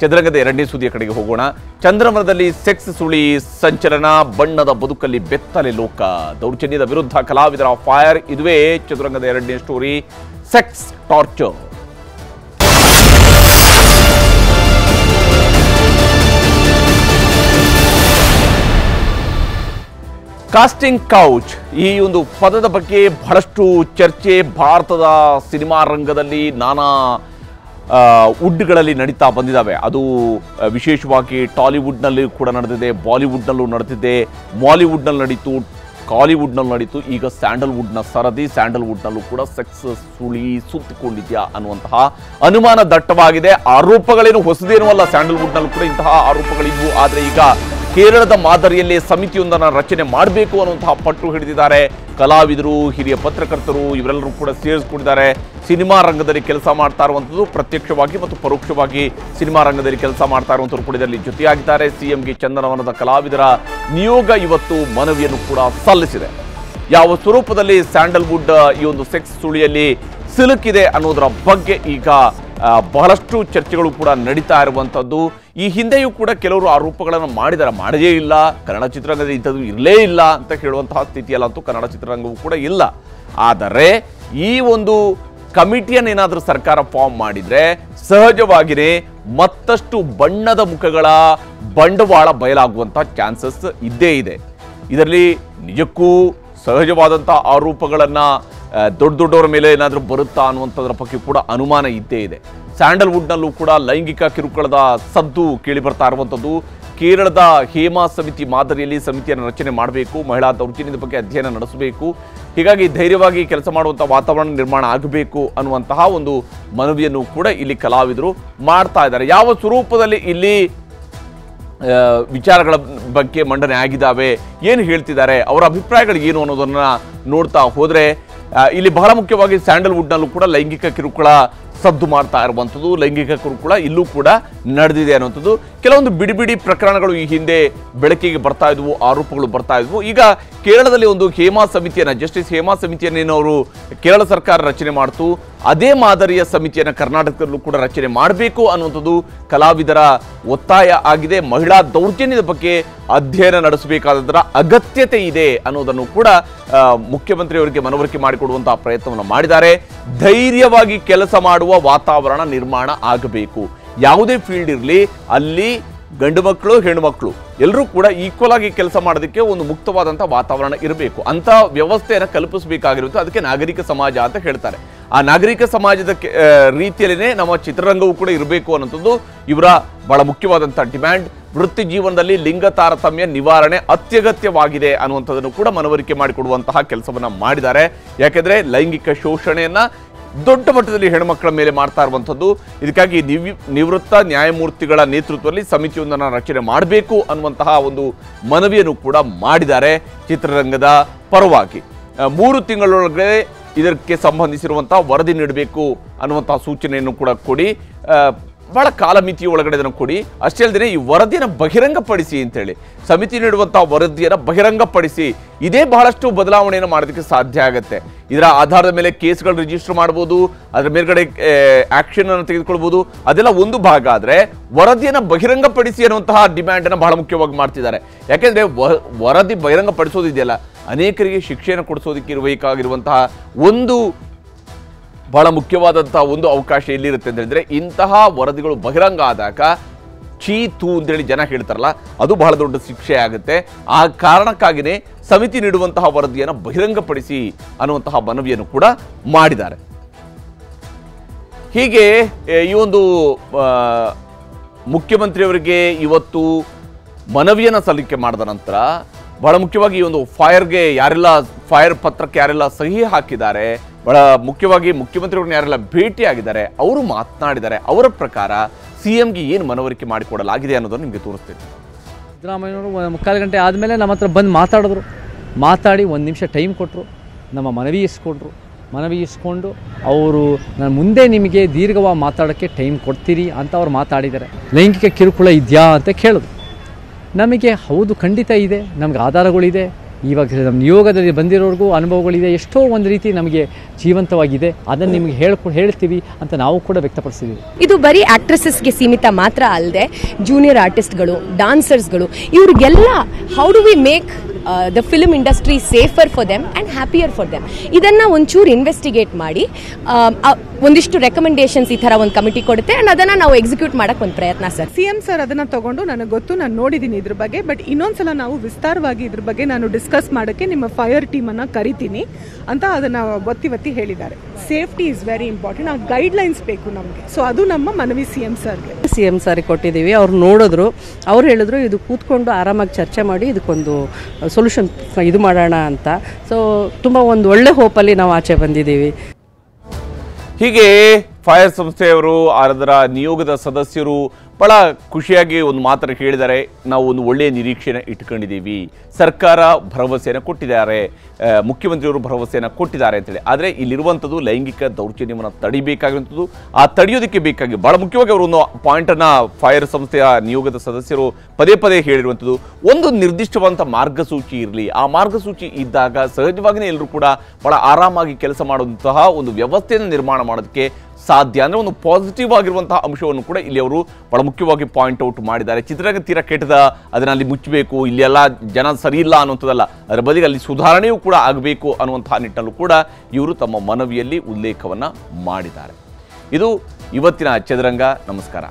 ಚದುರಂಗದ ಎರಡನೇ ಸುದ್ದಿಯ ಕಡೆಗೆ ಹೋಗೋಣ. ಚಂದ್ರಮನದಲ್ಲಿ ಸೆಕ್ಸ್ ಸುಳಿ ಸಂಚಲನ, ಬಣ್ಣದ ಬದುಕಲ್ಲಿ ಬೆತ್ತಲೆ ಲೋಕ, ದೌರ್ಜನ್ಯದ ವಿರುದ್ಧ ಕಲಾವಿದರ ಫೈರ್. ಇದುವೇ ಚದುರಂಗದ ಎರಡನೇ story, sex torture. Casting couch ಈ ಒಂದು ಪದದ ಬಗ್ಗೆ ಬಹಳಷ್ಟು ಚರ್ಚೆ ಭಾರತದ ಸಿನಿಮಾ ರಂಗದಲ್ಲಿ ನಾನಾ ವುಡ್ಗಳಲ್ಲಿ ನಡೀತಾ ಬಂದಿದ್ದಾವೆ. ಅದು ವಿಶೇಷವಾಗಿ ಟಾಲಿವುಡ್ನಲ್ಲಿ ಕೂಡ ನಡೆದಿದೆ, ಬಾಲಿವುಡ್ನಲ್ಲೂ ನಡೆದಿದೆ, ಮಾಲಿವುಡ್ನಲ್ಲಿ ನಡೀತು, ಕಾಲಿವುಡ್ನಲ್ಲಿ ನಡೀತು. ಈಗ ಸ್ಯಾಂಡಲ್ವುಡ್ನ ಸರದಿ, ಸ್ಯಾಂಡಲ್ವುಡ್ನಲ್ಲೂ ಕೂಡ ಸೆಕ್ಸ್ ಸುಳಿ ಸುತ್ತಿಕೊಂಡಿದ್ಯಾ ಅನ್ನುವಂತಹ ಅನುಮಾನ ದಟ್ಟವಾಗಿದೆ. ಆರೋಪಗಳೇನು ಹೊಸದೇನೂ ಅಲ್ಲ, ಸ್ಯಾಂಡಲ್ವುಡ್ನಲ್ಲೂ ಕೂಡ ಇಂತಹ ಆರೋಪಗಳಿದ್ವು. ಆದರೆ ಈಗ ಕೇರಳದ ಮಾದರಿಯಲ್ಲಿ ಸಮಿತಿಯೊಂದನ್ನು ರಚನೆ ಮಾಡಬೇಕು ಅನ್ನುವಂತಹ ಪಟ್ಟು ಹಿಡಿದಿದ್ದಾರೆ ಕಲಾವಿದರು, ಹಿರಿಯ ಪತ್ರಕರ್ತರು, ಇವರೆಲ್ಲರೂ ಕೂಡ ಸೇರಿಸಿಕೊಂಡಿದ್ದಾರೆ. ಸಿನಿಮಾ ರಂಗದಲ್ಲಿ ಕೆಲಸ ಮಾಡ್ತಾ ಇರುವಂಥದ್ದು, ಪ್ರತ್ಯಕ್ಷವಾಗಿ ಮತ್ತು ಪರೋಕ್ಷವಾಗಿ ಸಿನಿಮಾ ರಂಗದಲ್ಲಿ ಕೆಲಸ ಮಾಡ್ತಾ ಇರುವಂಥವ್ರು ಕೂಡ ಇದರಲ್ಲಿ ಜೊತೆಯಾಗಿದ್ದಾರೆ. ಸಿಎಂಗೆ ಚಂದನವನದ ಕಲಾವಿದರ ನಿಯೋಗ ಇವತ್ತು ಮನವಿಯನ್ನು ಕೂಡ ಸಲ್ಲಿಸಿದೆ. ಯಾವ ಸ್ವರೂಪದಲ್ಲಿ ಸ್ಯಾಂಡಲ್ವುಡ್ ಈ ಒಂದು ಸೆಕ್ಸ್ ಸುಳಿಯಲ್ಲಿ ಸಿಲುಕಿದೆ ಅನ್ನೋದರ ಬಗ್ಗೆ ಈಗ ಬಹಳಷ್ಟು ಚರ್ಚೆಗಳು ಕೂಡ ನಡೀತಾ ಇರುವಂಥದ್ದು. ಈ ಹಿಂದೆಯೂ ಕೂಡ ಕೆಲವರು ಆರೋಪಗಳನ್ನು ಮಾಡಿದ್ದಾರೆ, ಮಾಡದೇ ಇಲ್ಲ, ಕನ್ನಡ ಚಿತ್ರರಂಗದಲ್ಲಿ ಇಂಥದ್ದು ಇರಲೇ ಇಲ್ಲ ಅಂತ ಹೇಳುವಂತಹ ಸ್ಥಿತಿಯಲ್ಲಂತೂ ಕನ್ನಡ ಚಿತ್ರರಂಗವೂ ಕೂಡ ಇಲ್ಲ. ಆದರೆ ಈ ಒಂದು ಕಮಿಟಿಯನ್ನೇನಾದರೂ ಸರ್ಕಾರ ಫಾರ್ಮ್ ಮಾಡಿದರೆ ಸಹಜವಾಗಿಯೇ ಮತ್ತಷ್ಟು ಬಣ್ಣದ ಮುಖಗಳ ಬಂಡವಾಳ ಬಯಲಾಗುವಂಥ ಚಾನ್ಸಸ್ ಇದ್ದೇ ಇದೆ. ಇದರಲ್ಲಿ ನಿಜಕ್ಕೂ ಸಹಜವಾದಂಥ ಆರೋಪಗಳನ್ನು ದೊಡ್ಡವರ ಮೇಲೆ ಏನಾದರೂ ಬರುತ್ತಾ ಅನ್ನುವಂಥದ್ರ ಬಗ್ಗೆ ಕೂಡ ಅನುಮಾನ ಇದ್ದೇ ಇದೆ. ಸ್ಯಾಂಡಲ್ವುಡ್ನಲ್ಲೂ ಕೂಡ ಲೈಂಗಿಕ ಕಿರುಕುಳದ ಸದ್ದು ಕೇಳಿ ಬರ್ತಾ ಇರುವಂಥದ್ದು. ಕೇರಳದ ಹೇಮಾ ಸಮಿತಿ ಮಾದರಿಯಲ್ಲಿ ಸಮಿತಿಯನ್ನು ರಚನೆ ಮಾಡಬೇಕು, ಮಹಿಳಾ ದೌರ್ಜನ್ಯದ ಬಗ್ಗೆ ಅಧ್ಯಯನ ನಡೆಸಬೇಕು, ಹೀಗಾಗಿ ಧೈರ್ಯವಾಗಿ ಕೆಲಸ ಮಾಡುವಂಥ ವಾತಾವರಣ ನಿರ್ಮಾಣ ಆಗಬೇಕು ಅನ್ನುವಂತಹ ಒಂದು ಮನವಿಯನ್ನು ಕೂಡ ಇಲ್ಲಿ ಕಲಾವಿದರು ಮಾಡ್ತಾ ಇದ್ದಾರೆ. ಯಾವ ಸ್ವರೂಪದಲ್ಲಿ ಇಲ್ಲಿ ವಿಚಾರಗಳ ಬಗ್ಗೆ ಮಂಡನೆ ಆಗಿದ್ದಾವೆ, ಏನು ಹೇಳ್ತಿದ್ದಾರೆ, ಅವರ ಅಭಿಪ್ರಾಯಗಳು ಏನು ಅನ್ನೋದನ್ನು ನೋಡ್ತಾ ಹೋದರೆ ಇಲ್ಲಿ ಬಹಳ ಮುಖ್ಯವಾಗಿ ಸ್ಯಾಂಡಲ್ವುಡ್ನಲ್ಲೂ ಕೂಡ ಲೈಂಗಿಕ ಕಿರುಕುಳ ಸದ್ದು ಮಾಡ್ತಾ ಇರುವಂಥದ್ದು, ಲೈಂಗಿಕ ಕಿರುಕುಳ ಇಲ್ಲೂ ಕೂಡ ನಡೆದಿದೆ ಅನ್ನುವಂಥದ್ದು. ಕೆಲವೊಂದು ಬಿಡಿ ಪ್ರಕರಣಗಳು ಈ ಹಿಂದೆ ಬೆಳಕಿಗೆ ಬರ್ತಾ ಇದ್ವು, ಆರೋಪಗಳು ಬರ್ತಾ ಇದ್ವು. ಈಗ ಕೇರಳದಲ್ಲಿ ಒಂದು ಹೇಮಾ ಸಮಿತಿಯನ್ನು, ಜಸ್ಟಿಸ್ ಹೇಮಾ ಸಮಿತಿಯನ್ನೇನು ಅವರು ಕೇರಳ ಸರ್ಕಾರ ರಚನೆ ಮಾಡ್ತು, ಅದೇ ಮಾದರಿಯ ಸಮಿತಿಯನ್ನು ಕರ್ನಾಟಕದಲ್ಲೂ ಕೂಡ ರಚನೆ ಮಾಡಬೇಕು ಅನ್ನುವಂಥದ್ದು ಕಲಾವಿದರ ಒತ್ತಾಯ ಆಗಿದೆ. ಮಹಿಳಾ ದೌರ್ಜನ್ಯದ ಬಗ್ಗೆ ಅಧ್ಯಯನ ನಡೆಸಬೇಕಾದದರ ಅಗತ್ಯತೆ ಇದೆ ಅನ್ನೋದನ್ನು ಕೂಡ ಮುಖ್ಯಮಂತ್ರಿಯವರಿಗೆ ಮನವರಿಕೆ ಮಾಡಿಕೊಡುವಂತಹ ಪ್ರಯತ್ನವನ್ನು ಮಾಡಿದ್ದಾರೆ. ಧೈರ್ಯವಾಗಿ ಕೆಲಸ ಮಾಡುವ ವಾತಾವರಣ ನಿರ್ಮಾಣ ಆಗಬೇಕು. ಯಾವುದೇ ಫೀಲ್ಡ್ ಇರಲಿ, ಅಲ್ಲಿ ಗಂಡು ಮಕ್ಕಳು ಹೆಣ್ಣು ಮಕ್ಕಳು ಎಲ್ಲರೂ ಕೂಡ ಈಕ್ವಲ್ ಆಗಿ ಕೆಲಸ ಮಾಡೋದಕ್ಕೆ ಒಂದು ಮುಕ್ತವಾದಂಥ ವಾತಾವರಣ ಇರಬೇಕು. ಅಂಥ ವ್ಯವಸ್ಥೆಯನ್ನು ಕಲ್ಪಿಸಬೇಕಾಗಿರುತ್ತೆ. ಅದಕ್ಕೆ ನಾಗರಿಕ ಸಮಾಜ ಅಂತ ಹೇಳ್ತಾರೆ. ಆ ನಾಗರಿಕ ಸಮಾಜದ ರೀತಿಯಲ್ಲೇ ನಮ್ಮ ಚಿತ್ರರಂಗವೂ ಕೂಡ ಇರಬೇಕು ಅನ್ನೋಂಥದ್ದು ಇವರ ಬಹಳ ಮುಖ್ಯವಾದಂಥ ಡಿಮ್ಯಾಂಡ್. ವೃತ್ತಿ ಜೀವನದಲ್ಲಿ ಲಿಂಗ ತಾರತಮ್ಯ ನಿವಾರಣೆ ಅತ್ಯಗತ್ಯವಾಗಿದೆ ಅನ್ನುವಂಥದ್ದನ್ನು ಕೂಡ ಮನವರಿಕೆ ಮಾಡಿಕೊಡುವಂತಹ ಕೆಲಸವನ್ನು ಮಾಡಿದ್ದಾರೆ. ಯಾಕೆಂದರೆ ಲೈಂಗಿಕ ಶೋಷಣೆಯನ್ನು ದೊಡ್ಡ ಮಟ್ಟದಲ್ಲಿ ಹೆಣ್ಮಕ್ಕಳ ಮೇಲೆ ಮಾಡ್ತಾ ಇರುವಂಥದ್ದು. ಇದಕ್ಕಾಗಿ ನಿವೃತ್ತ ನ್ಯಾಯಮೂರ್ತಿಗಳ ನೇತೃತ್ವದಲ್ಲಿ ಸಮಿತಿಯೊಂದನ್ನು ರಚನೆ ಮಾಡಬೇಕು ಅನ್ನುವಂತಹ ಒಂದು ಮನವಿಯನ್ನು ಕೂಡ ಮಾಡಿದ್ದಾರೆ ಚಿತ್ರರಂಗದ ಪರವಾಗಿ. 3 ತಿಂಗಳೊಳಗೆ ಇದಕ್ಕೆ ಸಂಬಂಧಿಸಿರುವಂತಹ ವರದಿ ನೀಡಬೇಕು ಅನ್ನುವಂತಹ ಸೂಚನೆಯನ್ನು ಕೂಡ ಕೊಡಿ, ಬಹಳ ಕಾಲಮಿತಿಯ ಒಳಗಡೆ ಅದನ್ನು ಕೊಡಿ. ಅಷ್ಟೇ ಅಲ್ಲದೆ ಈ ವರದಿಯನ್ನು ಬಹಿರಂಗಪಡಿಸಿ ಅಂತೇಳಿ, ಸಮಿತಿ ನೀಡುವಂತಹ ವರದಿಯನ್ನು ಬಹಿರಂಗಪಡಿಸಿ, ಇದೇ ಬಹಳಷ್ಟು ಬದಲಾವಣೆಯನ್ನು ಮಾಡೋದಕ್ಕೆ ಸಾಧ್ಯ ಆಗುತ್ತೆ. ಇದರ ಆಧಾರದ ಮೇಲೆ ಕೇಸ್ಗಳು ರಿಜಿಸ್ಟರ್ ಮಾಡ್ಬೋದು, ಅದರ ಮೇಲ್ಗಡೆ ಆಕ್ಷನ್ ಅನ್ನು ತೆಗೆದುಕೊಳ್ಬೋದು. ಅದೆಲ್ಲ ಒಂದು ಭಾಗ. ಆದರೆ ವರದಿಯನ್ನು ಬಹಿರಂಗಪಡಿಸಿ ಅನ್ನುವಂತಹ ಡಿಮ್ಯಾಂಡನ್ನು ಬಹಳ ಮುಖ್ಯವಾಗಿ ಮಾಡ್ತಿದ್ದಾರೆ. ಯಾಕೆಂದರೆ ವರದಿ ಬಹಿರಂಗಪಡಿಸೋದಿದೆಯಲ್ಲ, ಅನೇಕರಿಗೆ ಶಿಕ್ಷೆಯನ್ನು ಕೊಡಿಸೋದಕ್ಕೆ ಇರಬೇಕಾಗಿರುವಂತಹ ಒಂದು ಬಹಳ ಮುಖ್ಯವಾದಂತಹ ಒಂದು ಅವಕಾಶ ಎಲ್ಲಿರುತ್ತೆ ಅಂತ ಹೇಳಿದ್ರೆ, ಇಂತಹ ವರದಿಗಳು ಬಹಿರಂಗ ಆದಾಗ ಚೀತು ಅಂತೇಳಿ ಜನ ಹೇಳ್ತಾರಲ್ಲ, ಅದು ಬಹಳ ದೊಡ್ಡ ಶಿಕ್ಷೆ ಆಗುತ್ತೆ. ಆ ಕಾರಣಕ್ಕಾಗಿಯೇ ಸಮಿತಿ ನೀಡುವಂತಹ ವರದಿಯನ್ನು ಬಹಿರಂಗಪಡಿಸಿ ಅನ್ನುವಂತಹ ಮನವಿಯನ್ನು ಕೂಡ ಮಾಡಿದ್ದಾರೆ. ಹೀಗೆ ಈ ಒಂದು ಮುಖ್ಯಮಂತ್ರಿಯವರಿಗೆ ಇವತ್ತು ಮನವಿಯನ್ನು ಸಲ್ಲಿಕೆ ಮಾಡಿದ ನಂತರ ಬಹಳ ಮುಖ್ಯವಾಗಿ ಈ ಒಂದು ಫೈರ್ ಪತ್ರಕ್ಕೆ ಯಾರೆಲ್ಲ ಸಹಿ ಹಾಕಿದ್ದಾರೆ, ಬಹಳ ಮುಖ್ಯವಾಗಿ ಮುಖ್ಯಮಂತ್ರಿಗಳನ್ನ ಯಾರೆಲ್ಲ ಭೇಟಿಯಾಗಿದ್ದಾರೆ, ಅವರು ಮಾತನಾಡಿದ್ದಾರೆ. ಅವರ ಪ್ರಕಾರ ಸಿಎಂಗೆ ಏನು ಮನವರಿಕೆ ಮಾಡಿಕೊಡಲಾಗಿದೆ ಅನ್ನೋದನ್ನು ನಿಮಗೆ ತೋರಿಸ್ತೀನಿ. ಸಿದ್ದರಾಮಯ್ಯನವರು 3/4 ಗಂಟೆ ಆದಮೇಲೆ ನಮ್ಮ ಹತ್ರ ಬಂದು ಮಾತಾಡಿ 1 ನಿಮಿಷ ಟೈಮ್ ಕೊಟ್ಟರು, ನಮ್ಮ ಮನವಿ ಇಸ್ಕೊಂಡು ಅವರು ನಾನು ಮುಂದೆ ನಿಮಗೆ ದೀರ್ಘವಾಗಿ ಮಾತಾಡೋಕ್ಕೆ ಟೈಮ್ ಕೊಡ್ತೀರಿ ಅಂತ ಅವ್ರು ಮಾತಾಡಿದ್ದಾರೆ. ಲೈಂಗಿಕ ಕಿರುಕುಳ ಇದೆಯಾ ಅಂತ ಕೇಳಿದ್ರು. ನಮಗೆ ಹೌದು ಖಂಡಿತ ಇದೆ, ನಮಗೆ ಆಧಾರಗಳಿದೆ, ಇವಾಗ ನಮ್ಮ ನಿಯೋಗದಲ್ಲಿ ಬಂದಿರೋರ್ಗೂ ಅನುಭವಗಳಿದೆ, ಎಷ್ಟೋ ಒಂದು ರೀತಿ ನಮಗೆ ಜೀವಂತವಾಗಿದೆ, ಅದನ್ನು ನಿಮಗೆ ಹೇಳ್ತೀವಿ ಅಂತ ನಾವು ಕೂಡ ವ್ಯಕ್ತಪಡಿಸಿದ್ದೀವಿ. ಇದು ಬರೀ ಆಕ್ಟ್ರೆಸಸ್ಗೆ ಸೀಮಿತ ಮಾತ್ರ ಅಲ್ಲದೆ ಜೂನಿಯರ್ ಆರ್ಟಿಸ್ಟ್ಗಳು, ಡಾನ್ಸರ್ಸ್ಗಳು, ಇವ್ರಿಗೆಲ್ಲ how do we make the film industry safer for them and happier for them, ಇದನ್ನು ಒಂಚೂರು ಇನ್ವೆಸ್ಟಿಗೇಟ್ ಮಾಡಿ ಒಂದಿಷ್ಟು ರೆಕಮೆಂಡೇಶನ್ಸ್ ಈ ಥರ ಒಂದು ಕಮಿಟಿ ಕೊಡುತ್ತೆ ಆ್ಯಂಡ್ ಅದನ್ನು ನಾವು ಎಕ್ಸಿಕ್ಯೂಟ್ ಮಾಡೋಕ್ಕೆ ಒಂದು ಪ್ರಯತ್ನ ಸರ್. CM ಸರ್ ಅದನ್ನು ತಗೊಂಡು ನನಗೆ ಗೊತ್ತು, ನಾನು ನೋಡಿದ್ದೀನಿ ಇದ್ರ ಬಗ್ಗೆ. ಬಟ್ ಇನ್ನೊಂದ್ಸಲ ನಾವು ವಿಸ್ತಾರವಾಗಿ ಇದ್ರ ಬಗ್ಗೆ ನಾನು ಡಿಸ್ಕಸ್ ಮಾಡೋಕ್ಕೆ ನಿಮ್ಮ ಫೈರ್ ಟೀಮನ್ನು ಕರಿತೀನಿ ಅಂತ ಅದನ್ನು ಒತ್ತಿ ಹೇಳಿದ್ದಾರೆ. ಸೇಫ್ಟಿ ಇಸ್ ವೆರಿ ಇಂಪಾರ್ಟೆಂಟ್, ಆ ಗೈಡ್ಲೈನ್ಸ್ ಬೇಕು ನಮಗೆ. ಸೊ ಅದು ನಮ್ಮ ಮನವಿ CM ಸರ್ಗೆ. CM ಸಾರಿಗೆ ಕೊಟ್ಟಿದ್ದೀವಿ. ಅವ್ರು ನೋಡಿದ್ರು, ಅವ್ರು ಹೇಳಿದ್ರು ಇದು ಕೂತ್ಕೊಂಡು ಆರಾಮಾಗಿ ಚರ್ಚೆ ಮಾಡಿ ಇದಕ್ಕೊಂದು ಸೊಲ್ಯೂಷನ್ ಇದು ಮಾಡೋಣ ಅಂತ. ಸೊ ತುಂಬ ಒಂದು ಒಳ್ಳೆ ಹೋಪಲ್ಲಿ ನಾವು ಆಚೆ ಬಂದಿದ್ದೀವಿ. ಹೀಗೆ ಫೈರ್ ಸಂಸ್ಥೆಯವರು ಅದರ ನಿಯೋಗದ ಸದಸ್ಯರು ಬಹಳ ಖುಷಿಯಾಗಿ ಒಂದು ಮಾತನ್ನು ಹೇಳಿದ್ದಾರೆ. ನಾವು ಒಂದು ಒಳ್ಳೆಯ ನಿರೀಕ್ಷೆನ ಇಟ್ಕೊಂಡಿದ್ದೀವಿ, ಸರ್ಕಾರ ಭರವಸೆಯನ್ನು ಕೊಟ್ಟಿದ್ದಾರೆ, ಮುಖ್ಯಮಂತ್ರಿಯವರು ಭರವಸೆಯನ್ನು ಕೊಟ್ಟಿದ್ದಾರೆ ಅಂತೇಳಿ. ಆದರೆ ಇಲ್ಲಿರುವಂಥದ್ದು ಲೈಂಗಿಕ ದೌರ್ಜನ್ಯವನ್ನು ತಡಿಬೇಕಾಗಿರುವಂಥದ್ದು, ಆ ತಡೆಯೋದಕ್ಕೆ ಬೇಕಾಗಿ ಭಾಳ ಮುಖ್ಯವಾಗಿ ಅವರು ಒಂದು ಪಾಯಿಂಟನ್ನು ಫೈರ್ ಸಂಸ್ಥೆಯ ನಿಯೋಗದ ಸದಸ್ಯರು ಪದೇ ಪದೇ ಹೇಳಿರುವಂಥದ್ದು, ಒಂದು ನಿರ್ದಿಷ್ಟವಾದಂಥ ಮಾರ್ಗಸೂಚಿ ಇರಲಿ. ಆ ಮಾರ್ಗಸೂಚಿ ಇದ್ದಾಗ ಸಹಜವಾಗಿಯೇ ಎಲ್ಲರೂ ಕೂಡ ಭಾಳ ಆರಾಮಾಗಿ ಕೆಲಸ ಮಾಡುವಂತಹ ಒಂದು ವ್ಯವಸ್ಥೆಯನ್ನು ನಿರ್ಮಾಣ ಮಾಡೋದಕ್ಕೆ ಸಾಧ್ಯ. ಅಂದರೆ ಒಂದು ಪಾಸಿಟಿವ್ ಆಗಿರುವಂತಹ ಅಂಶವನ್ನು ಕೂಡ ಇಲ್ಲಿ ಅವರು ಬಹಳ ಮುಖ್ಯವಾಗಿ ಪಾಯಿಂಟ್ ಔಟ್ ಮಾಡಿದ್ದಾರೆ. ಚಿತ್ರರಂಗ ತೀರ ಕೆಟ್ಟದ, ಅದನ್ನ ಅಲ್ಲಿ ಮುಚ್ಚಬೇಕು, ಇಲ್ಲಿ ಎಲ್ಲ ಜನ ಸರಿ ಇಲ್ಲ ಅನ್ನುವಂಥದ್ದಲ್ಲ, ಅದರ ಬದಿಗೆ ಅಲ್ಲಿ ಸುಧಾರಣೆಯೂ ಕೂಡ ಆಗಬೇಕು ಅನ್ನುವಂತಹ ನಿಟ್ಟಿನಲ್ಲೂ ಕೂಡ ಇವರು ತಮ್ಮ ಮನವಿಯಲ್ಲಿ ಉಲ್ಲೇಖವನ್ನು ಮಾಡಿದ್ದಾರೆ. ಇದು ಇವತ್ತಿನ ಚದುರಂಗ. ನಮಸ್ಕಾರ.